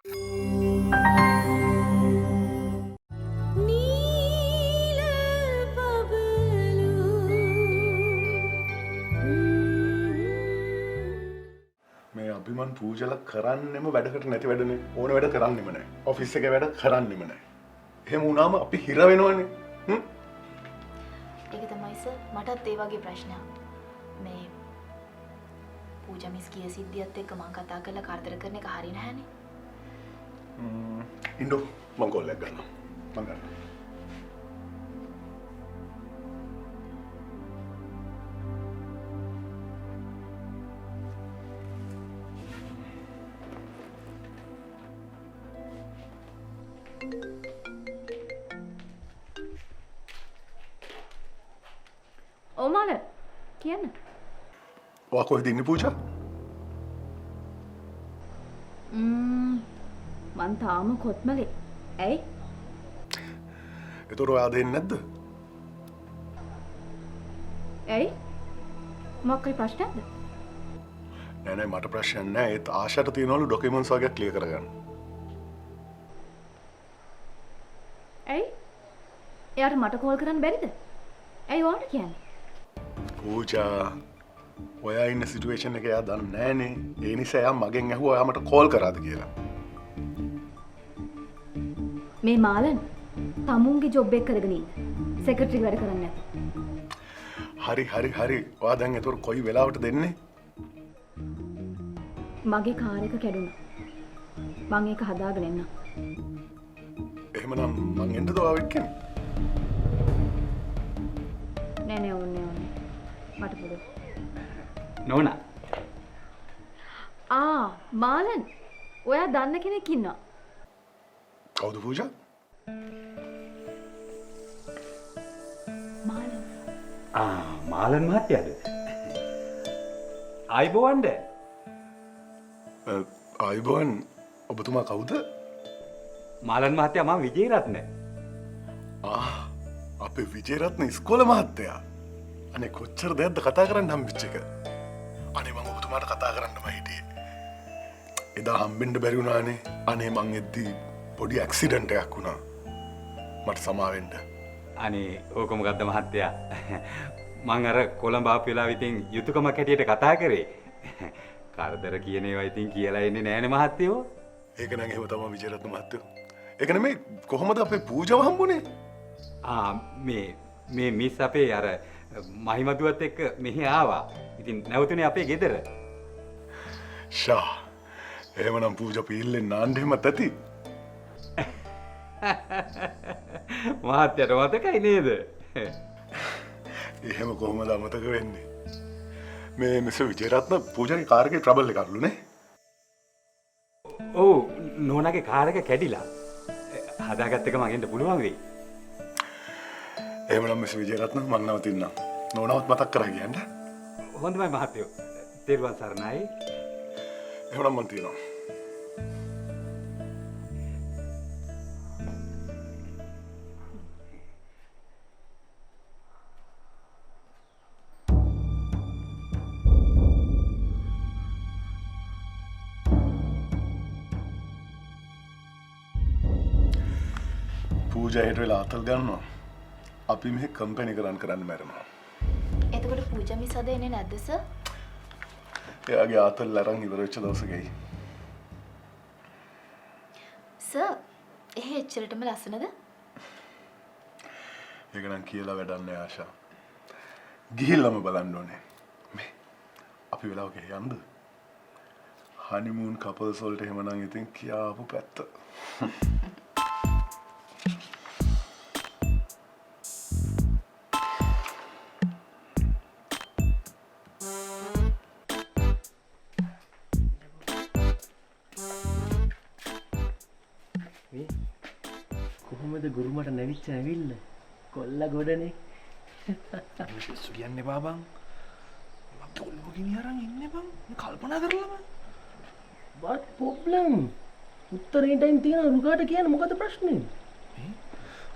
මේ අභිමන් පූජල කරන්නෙම වැඩකට නැති වැඩනේ. ඕන වැඩ කරන්නෙම නැහැ. ඔෆිස් එකේ වැඩ කරන්නෙම නැහැ. එහෙම වුණාම අපි හිර වෙනවනේ. ඒක තමයි සර් මටත් ඒ වගේ ප්‍රශ්නයක්. මේ පූජා මිස් කිය සිද්ධියත් එක්ක මම කතා කරලා කරදර කරන එක හරිය නැහැනේ. ඉන්දෝ මම කෝල් එක ගන්නවා. මම ගන්නවා. ඕමාල කියන්න. ඔයා කොහෙද ඉන්නේ පූජා? මං තාම කොත්මලේ. ඇයි? ඒතර ඔයා දෙන්නේ නැද්ද? ඇයි? මොකක්ද ප්‍රශ්නයක්ද? නෑ මට ප්‍රශ්නයක් නෑ. ඒත් ආශාට තියනවලු ඩොකියුමන්ට්ස් වගේ ක්ලියර් කරගන්න. ඇයි? එයාට මට කෝල් කරන්න බැරිද? ඇයි ඕකට කියන්නේ? පූජා ඔයා ඉන්න සිටුේෂන් එක එයා දන්නේ නෑනේ. ඒ නිසා එයා මගෙන් ඇහුවා ඔයා මට කෝල් කරාද කියලා. මේ මාලන් තමුන්ගේ ජොබ් එක කරගෙන ඉන්න. සෙක්‍රටරි වැඩ කරන්නේ නැත. හරි. ඔයා දැන් ඒතර කොයි වෙලාවට දෙන්නේ? මගේ කාර් එක කැඩුනා. මං ඒක හදාගෙන එන්න. එහෙමනම් මං එන්නද ඔයා එක්කනේ? නෑ ඕනේ. මට පුළුවන්. නෝනා. මාලන් ඔයා දන්න කෙනෙක් ඉන්නවා. කවුද පූජා? මාලන්. මාලන් මහත්තයාද? ආයිබෝවන්ද? ආයිබෝන් ඔබතුමා කවුද? මාලන් මහත්තයා මම විජේරත්න. අපේ විජේරත්න ඉස්කෝලේ මහත්තයා. අනේ කොච්චර දෙයක්ද කතා කරන්න හම්බෙච්ච එක. අනේ මම ඔබතුමාට කතා කරන්නම හිටියේ. එදා හම්බෙන්න බැරි වුණානේ. අනේ මං එද්දි පොඩි ඇක්සිඩන්ට් එකක් වුණා. මට සමාවෙන්න. අනේ ඕක මොකද්ද මහත්තයා? මං අර කොළඹ ආපු වෙලාවෙ ඉතින් යුතුයකමක් හැටියට කතා කරේ. කරදර කියන ඒවා ඉතින් කියලා එන්නේ නෑනේ මහත්තයෝ. ඒක නම් එහෙම තමයි විජේරත්න මහත්තයෝ. ඒක නෙමෙයි කොහොමද අපේ පූජාව හම්බුනේ? මේ මිස් අපේ අර මහිමදුවත් එක්ක මෙහි ආවා. ඉතින් නැවතුනේ අපේ ගෙදර. එහෙමනම් පූජා පීල්ලෙන් නාන්න එහෙමත් ඇති. මහත්තයාට මතකයි නේද? එහෙම කොහොමද අමතක වෙන්නේ? මේ මිස් විජේරත්න පූජාගේ කාර් එකේ ට්‍රබල් එකක් අරලුනේ. ඔව් නෝනාගේ කාර් එක කැඩිලා. හදාගත්ත එක මගෙන්ද පුළුවන් වෙයි. එහෙමනම් මිස් විජේරත්න මම නවතින්නම්. නෝනාවත් මතක් කරා කියන්න. හොඳයි මහත්තයෝ. තෙරුවන් සරණයි. එහෙමනම් මම තියනවා. පූජා හෙට වෙලා අතල් ගන්නවා. අපි මේ කම්පැනි කරන්න මැරෙනවා. එතකොට පූජා මිස් අද එන්නේ නැද්ද සර්? එයාගේ ආතල් අරන් ඉවර වෙච්ච දවසකයි. සර්, එහෙ එච්චරටම ලස්සනද? ඒක නම් කියලා වැඩක් නෑ ආශා. ගිහිල්ලාම බලන්න ඕනේ. මේ අපි වෙලාවක යන්නද? හනිමූන් කපල්ස් වලට එහෙමනම් ඉතින් කියාපු පැත්ත. කොහොමද ගුරුමට නැවිච්ච ඇවිල්ල කොල්ල ගොඩනේ පිස්සු කියන්නේ බාබන් මගේ ඔළුව ගෙනියරන් ඉන්නේ බං කල්පනා කරලම what problem උත්තරේ ටයිම් තියෙන රුගාට කියන්න මොකද ප්‍රශ්නේ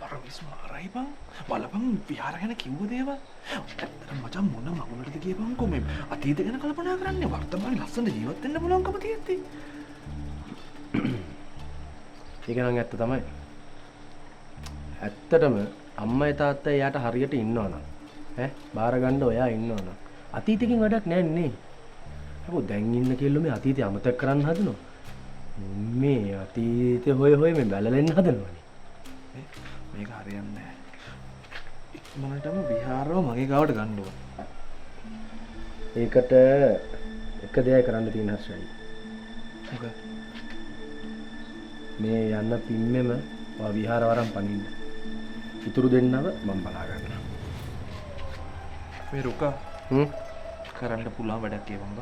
අර මිස් මාරයි බං බලපන් විහාර ගැන කිව්ව දේවල් ඇත්තටම මචං මොන මගුලටද කියපන්කෝ මේ අතීත ගැන කල්පනා කරන්නේ වර්තමානයේ ලස්සන ජීවත් වෙන්න පුළුවන්කම තියෙද්දි ඒක නම් ඇත්ත තමයි. ඇත්තටම අම්මයි තාත්තයි එයාට හරියට ඉන්නවනම් ඈ බාර ගන්න ඔයා ඉන්නවනම් අතීතකින් වැඩක් නැහැ නේ. අපෝ දැන් ඉන්න කෙල්ලෝ මේ අතීතය අමතක කරන්න හදනවා. මේ අතීතය හොය හොය මේ බැලලෙන්න හදනවනේ. මේක හරියන්නේ නැහැ. ඉක්මනටම විහාරව මගේ ගාවට ගන්න ඕන. ඒකට එක දෙයක් කරන්න තියෙන හර්ෂයි. මොකද? මේ යන්න පින්නෙම ඔය විහාර වරන් පනින්න. ඉතුරු දෙන්නව මම බලා ගන්නවා. මේ රුකා කරන්න පුළුවන් වැඩක් කියවංග.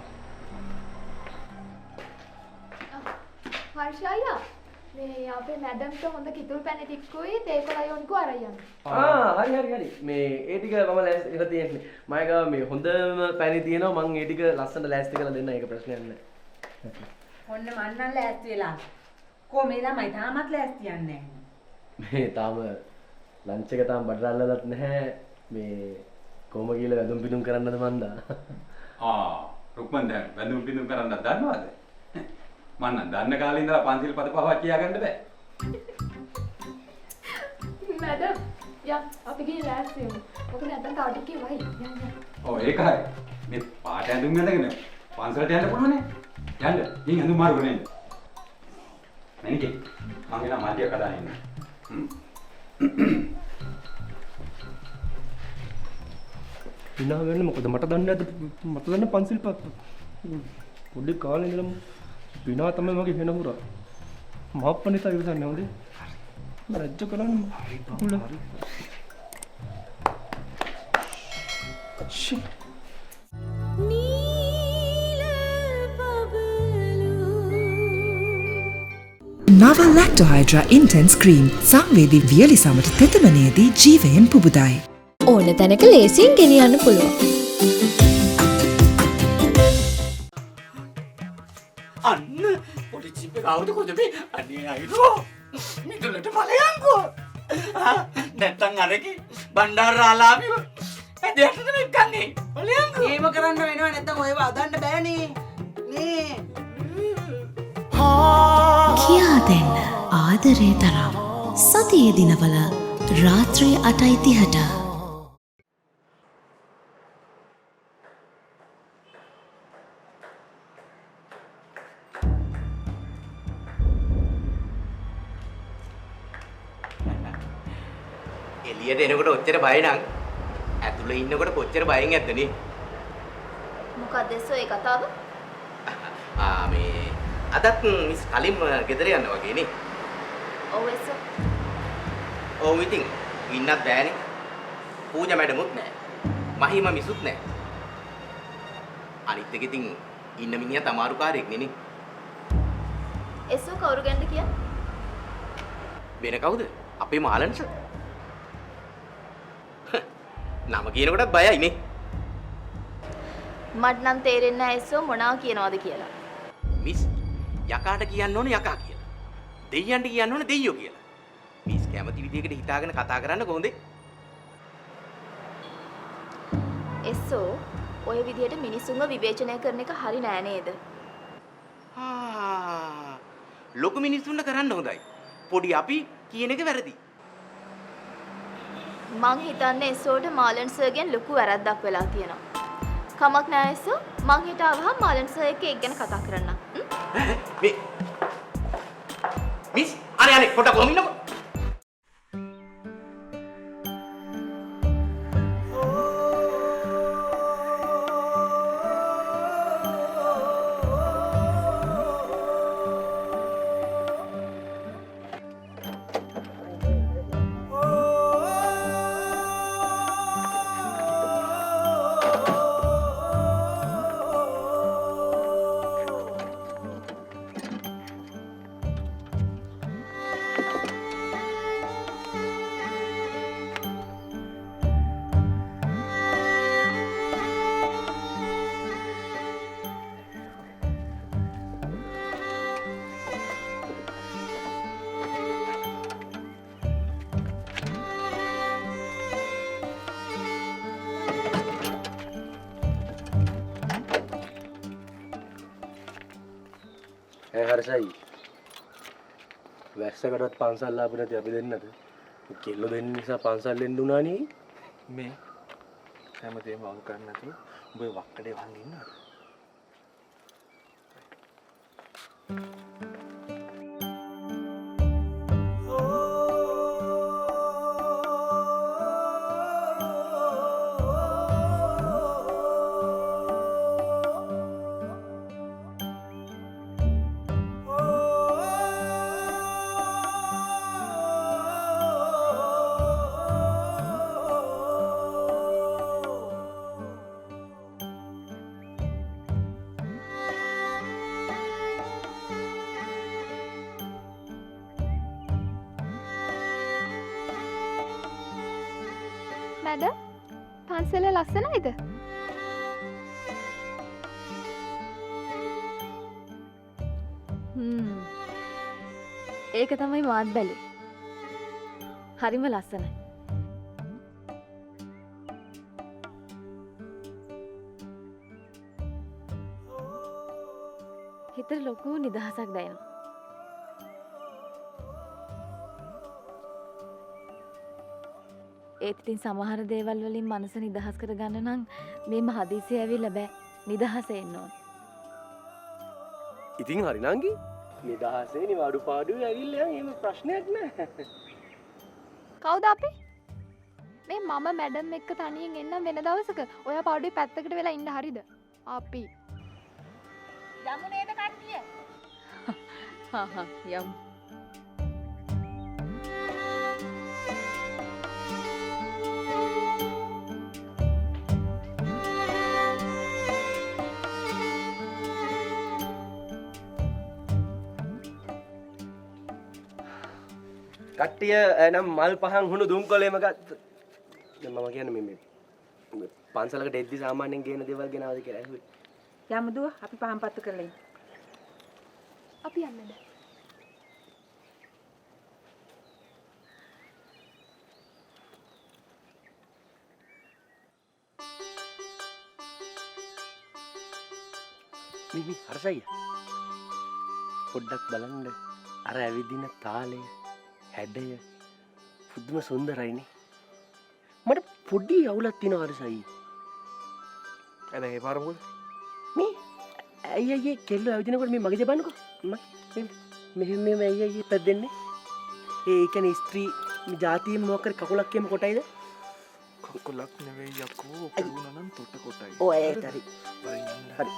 හර්ෂ අයියා මේ අපේ මැඩම්ට හොඳ කිතුල් පැණි ටිකකුයි තේකොළයි ඔන්කෝ අරයන්. හරි. මේ ඒ ටික මම ලෑස්ති කරලා තියෙන්නේ. මම ගාව මේ හොඳම පැණි තියෙනවා. මම ඒ ටික ලස්සනට ලෑස්ති කරලා දෙන්න. ඒක ප්‍රශ්නයක් නෑ. ඔන්න මන් නම් ලෑස්ති වෙලා. කො මේ ළමයි තාමත් ලෑස්ති යන්නේ නැහැ. මේ තාම ලන්ච් එක තාම බඩට අල්ලලත් නැහැ. මේ කොහොම කියලා වැදුම් පිටුම් කරන්නද මන්දා. රුක්මන් දැන් වැඳුම් පිඳුම් කරන්නත් දන්නවද? මම නම් දන්න කාලේ ඉඳලා පන්සිල් පද පහක් කියාගන්න බෑ. මැඩම් යම් අපි ගිහින් ලෑස්ති වෙමු. මොකද නැත්නම් තව ටිකක් වයි. ඔව් ඒකයි. මේ පාට ඇඳුම් ඇඳගෙන පන්සලට යන්න පුළුවන් නේ. යන්න. ඉතින් ඇඳුම් මාරු කරගෙන එන්න. මැනිකේ මම එනවා මාටිය කඩා ඉන්න. ඉනා වෙන්නේ මොකද මට දන්නේ නැද්ද මට දන්න පන්සිල් පත් පොඩි කාලේ ඉඳලම විනා තමයි මගේ වෙන පුරා මාප්පනිතා ඉවසන්නේ හොඳේ රජ්‍ය කරන්නේ හරි නව ලැක්ටෝහයිඩ්‍රා ඉන්ටෙන්ස් ක්‍රීම් සංවේදී වියලි සමට තෙතමනයේදී ජීවයෙන් පුබුදයි. ඕන තැනක ලේසියෙන් ගෙනියන්න පුළුවන්. අන්න පොඩි චිප් එක ආවද කොහෙද මේ අනේ අයිරෝ මිදුලට ඵලයන්කෝ නැත්තම් අරකි බණ්ඩාරාලාපිව ඇදයටද මෙක්කන්නේ ඵලයන්කෝ ඒව කරන්න වෙනව නැත්නම් ඔයව අදන්න බෑනේ නේ කියා දෙන්න ආදරේ තරම් සතියේ දිනවල රාත්‍රී 8:30ට එළියට එනකොට ඔච්චර බය නම් ඇතුළේ ඉන්නකොට කොච්චර බයෙන් ඇද්දනේ මොකක්ද එස්සෝ ඒ කතාව? මේ අදත් මිස් කලින් ගෙදර යන්න වගේ නේ ඔව් එස්සෝ. ඔව් ඉතින් ඉන්නත් බෑනේ පූජා මැඩමුත් නෑ මහිම මිසුත් නෑ අනිත් එක ඉතින් ඉන්න මිනිහා තමාරු කාර්යයක් නේ එස්සෝ කවුරු ගැනද කියන්නේ? වෙන කවුද අපේ මාලන්ස නම කියනකොටත් බයයි නේ මට නම් තේරෙන්නේ නැහැ එස්සෝ මොනවා කියනවද කියලා. මිස් යකාට කියන්න ඕනේ යකා කියලා. දෙයියන්ට කියන්න ඕනේ දෙයියෝ කියලා. මිස් කැමති විදියකට හිතාගෙන කතා කරන්න කොහොමද? එස්සෝ ඔය විදිහට මිනිස්සුන්ව විවේචනය කරන එක හරි නෑ නේද? ලොකු මිනිස්සුන්ට කරන්න හොඳයි. පොඩි අපි කියන එක වැරදි. මං හිතන්නේ එස්සෝට මාලන් සර්ගෙන් ලොකු වැරද්දක් වෙලා තියෙනවා. කමක් නෑ එස්සෝ මං හිට ආවහම මාලන් සර් එක්ක ඒක ගැන කතා කරන්න. මේ මිස් අනේ පොඩක් කොහොම ඉන්නකෝ. හර්ෂයි වැස්සකටත් පන්සල් ආපු නැති අපි දෙන්නද? කෙල්ල දෙන්න නිසා පන්සල් එන්න උනා නේ. මේ හැමදේම වං කරන්න නැතුව උඹ වක්කඩේ වහන් ඉන්නවද? මැඩම් පන්සල ලස්සනයිද? ඒක තමයි මාත් බැලුවේ. හරිම ලස්සනයි. හිතට ලොකු නිදහසක් දැනෙනවා. ඒත් ඉතින් සමහර දේවල් වලින් මනස නිදහස් කරගන්න නම් මේ මහදීසිය ඇවිල්ලා බෑ. නිදහස එන්න ඕන. ඉතින් හරි නංගි. නිදහසේ නිවාඩු පාඩුවේ ඇවිල්ලා යන් එහෙම ප්‍රශ්නයක් නෑ. කවුද අපි? මේ මම මැඩම් එක්ක තනියෙන් එන්නම් වෙන දවසක. ඔයා පාඩුවේ පැත්තකට වෙලා ඉන්න හරිද? අපි යමු නේද කට්ටිය? යමු. කට්ටිය නම් මල් පහන් හුණු දුම් කොලේම ගත්ත. දැන් මම කියන්නේ මේ පන්සලකට එද්දි සාමාන්‍යයෙන් ගේන දේවල් ගෙනාවද කියලා ඇහුවේ. යමු දුව අපි පහන් පත්තු කරලා ඉන්න. අපි යන්නද? මිමි හර්ෂය. පොඩ්ඩක් බලන්න අර ඇවිදින තාලය හැඩය පුදුම සුන්දරයිනේ. මට පොඩි අවුලක් තියෙනවා හර්ෂයි. එද ඒ පාර මොකද? මේ අයියේ කෙල්ල ඇවිදිනකොට මේ මගේ දෙබන්නකෝ. මෙහෙම අයියේ පැද්දෙන්නේ. ඒ කියන්නේ ස්ත්‍රී ජාතියෙම මොකක් කර කකුලක් එම කොටයිද? කකුලක් නෙවෙයි යකෝ. කරුණා නම් තොට කොටයි. ඔය ඒත් හරි. හරි.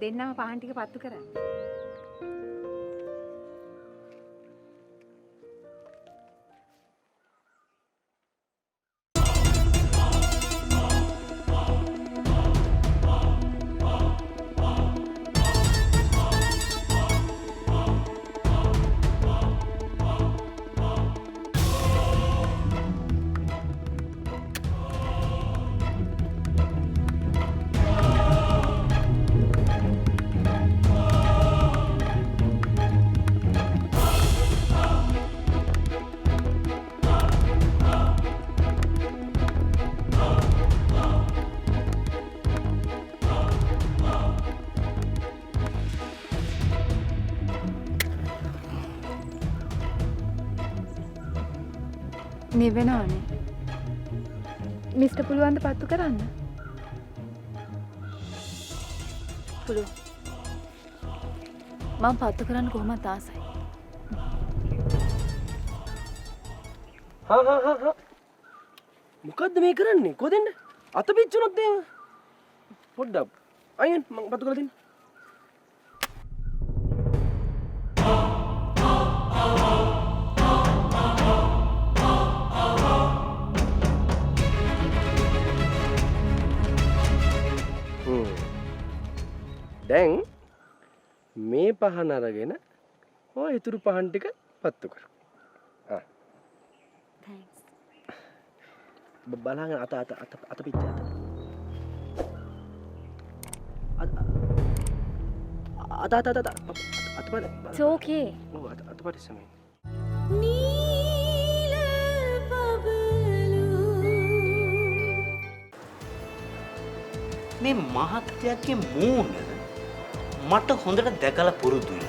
දෙන්නම පහන් ටික පත්තු කරන්න. නිවෙනවනේ. මිස්ටර් පුළුවන් ද පත්තු කරන්න? පුළුවන්. මම පත්තු කරන්න කොහොමද ආසයි. හා මොකද්ද මේ කරන්නේ? කොහෙන්ද? අත පිච්චුනොත් එහෙම. පොඩ්ඩක් අයියන් මම පත්තු කරලා දෙන්න. දැන් මේ පහන අරගෙන ඔය ඉතුරු පහන් ටික පත්තු කර. බලන්න අත පිට අත බලන්න. It's okay. ඔව් අත පරිස්සමෙන්. මේ මහත්තයාගේ මූණ මට හොඳට දැකලා පුරුදුයි.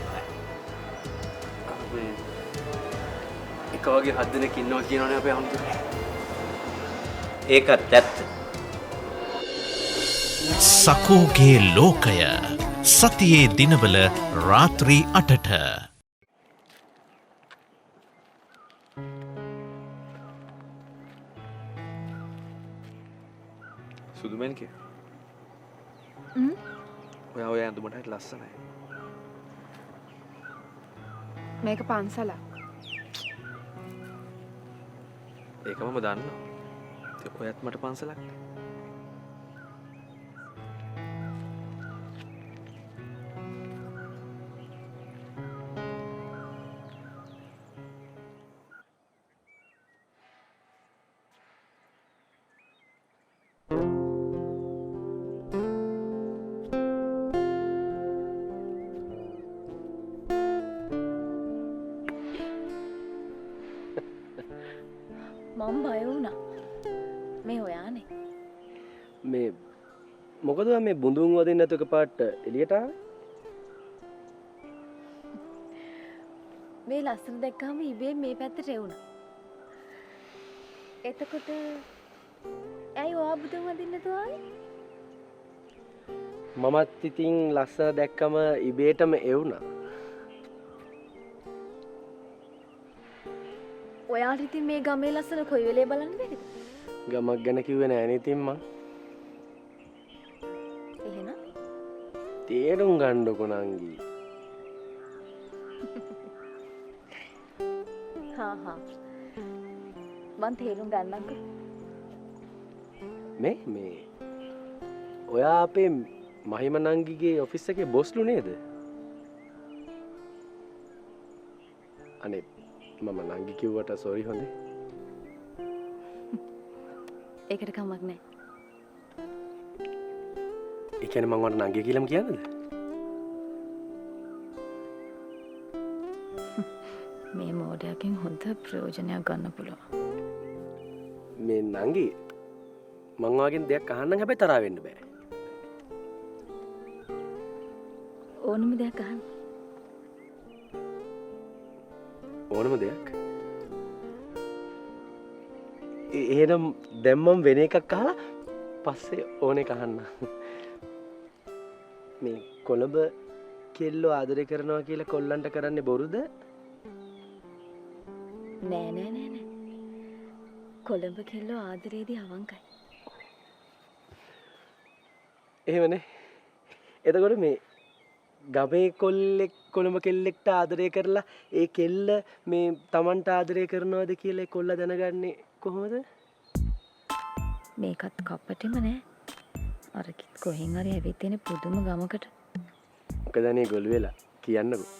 එක වගේ 7 දෙනෙක් ඉන්නවා කියනවනේ අපේ අමුතුනේ. ඒකත් ඇත්ත. සකෝගේ ලෝකය සතියේ දිනවල රාත්‍රී 8ට. සුදුමෙන්කේ. ඔයා ඔය ඇඳුමට හරි ලස්සනයි. මේක පන්සලක්. ඒක මම දන්නවා. ඔයත් මට පන්සලක්. මම බය වුණා. මේ ඔයානේ. මේ මොකද මේ බුඳුන් වදින්න නැතු එකපාරට එළියට ආවේ? මේ ලස්සන දැක්කම ඉබේ මේ පැත්තට එවුණා. එතකොට ඇයි ඔයා බුදුන් වදින්න නැතුව ආවේ? මමත් ඉතින් ලස්සන දැක්කම ඉබේටම එවුණා. ඔයාට ඉතින් මේ ගමේ ලස්සන කොයි වෙලේ බලන්න බැරිද? ගමක් ගැන කිව්වේ නෑනේ ඉතින් මං. එහෙනම් තේරුම් ගන්නකො නංගි. හා මං තේරුම් ගන්නම්කෝ. මේ ඔයා අපේ මහිම නංගිගේ ඔෆිස් එකේ බොස්ලු නේද? අනේ මම නංගි කිව්වට සෝරි හොඳේ. ඒකට කමක් නැහැ. ඒ කියන්නේ මම වට නංගි කියලාම කියන්නද? මේ මෝඩයාගෙන් හොඳ ප්‍රයෝජනයක් ගන්න පුළුවන්. මේ නංගි මං වාගෙන් දෙයක් අහන්නම් හැබැයි තරහා වෙන්න බෑ. ඕනම දෙයක් අහන්න. ඕනම දෙයක්. එහෙනම් දැන් මම වෙන එකක් අහලා පස්සේ ඕන එක අහන්න. මේ කොළඹ කෙල්ලෝ ආදරය කරනවා කියලා කොල්ලන්ට කරන්නේ බොරුද? නෑ. කොළඹ කෙල්ලෝ ආදරේදී අවංකයි. එහෙමනේ. එතකොට මේ ගමේ කොල්ලෙක් කොළඹ කෙල්ලෙක්ට ආදරය කරලා ඒ කෙල්ල මේ Tamanට ආදරය කරනවද කියලා කොල්ල දැනගන්නේ කොහොමද? මේකත් කප්පටෙම නෑ. අර කොහෙන් හරි ඇවිත් තියෙන පුදුම ගමකට. මොකද අනේ ගොළු වෙලා කියන්නකෝ.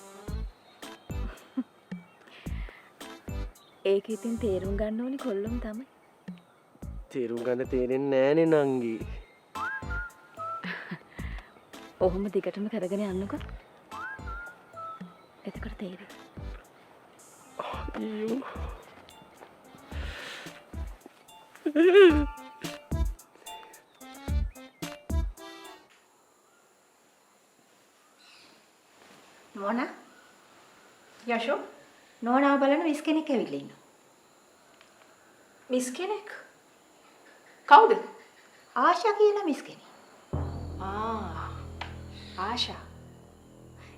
ඒක ඉතින් තේරුම් ගන්න ඕනි කොල්ලොම තමයි. තේරුම් ගන්න තේරෙන්නේ නෑනේ නංගි. ඔහොම දිගටම කරගෙන යන්නකෝ. එතකොට තේරෙයි. අයියෝ. නෝනා යෂෝ නෝනාව බලන මිස් කෙනෙක් ඇවිල්ලා ඉන්නවා. මිස් කෙනෙක්? කවුද? ආශා කියලා මිස් කෙනෙක්. ආශා.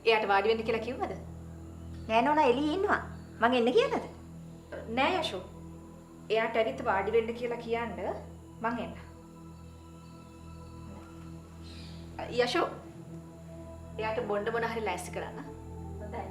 එයාට වාඩි වෙන්න කියලා කිව්වද? නෑ නෝනා එළියේ ඉන්නවා. මං එන්න කියලාද? නෑ යෂෝ. එයාට ඇවිත් වාඩි වෙන්න කියලා කියන්න මං එන්න. යෂෝ. එයාට බොණ්ඩ මොන හරි ලෑස්ති කරන්න. හොඳයි.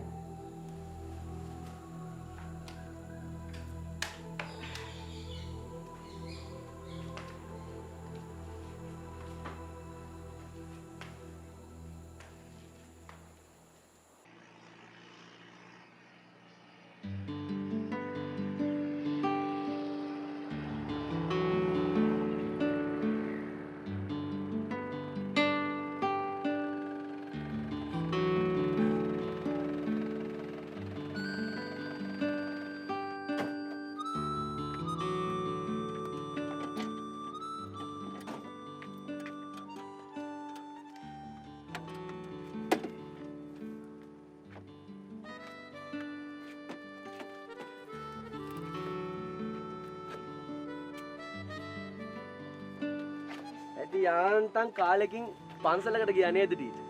අපි යාන්තම් කාලෙකින් පන්සලකට ගියා නේද ටීචර්?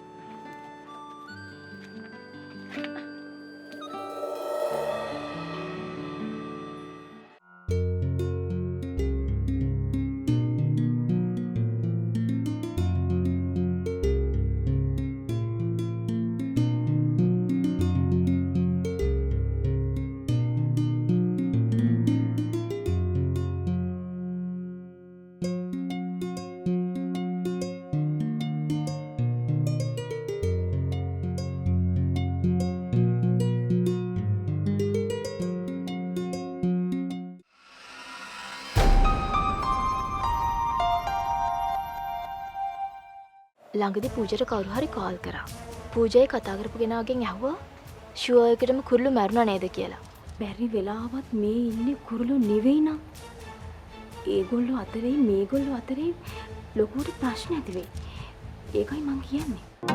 ළඟදි පූජට කවුරු හරි කෝල් කරා. පූජයි කතා කරපු කෙනාගෙන් ඇහුවා ෂුවර් එකටම කුරුළු මැරුණා නේද කියලා. බැරි වෙලාවත් මේ ඉන්නේ කුරුළු නෙවෙයි නම්. ඒගොල්ලෝ අතරේ මේගොල්ලෝ අතරේ ලොකුට ප්‍රශ්න ඇති වෙයි. ඒකයි මං කියන්නේ.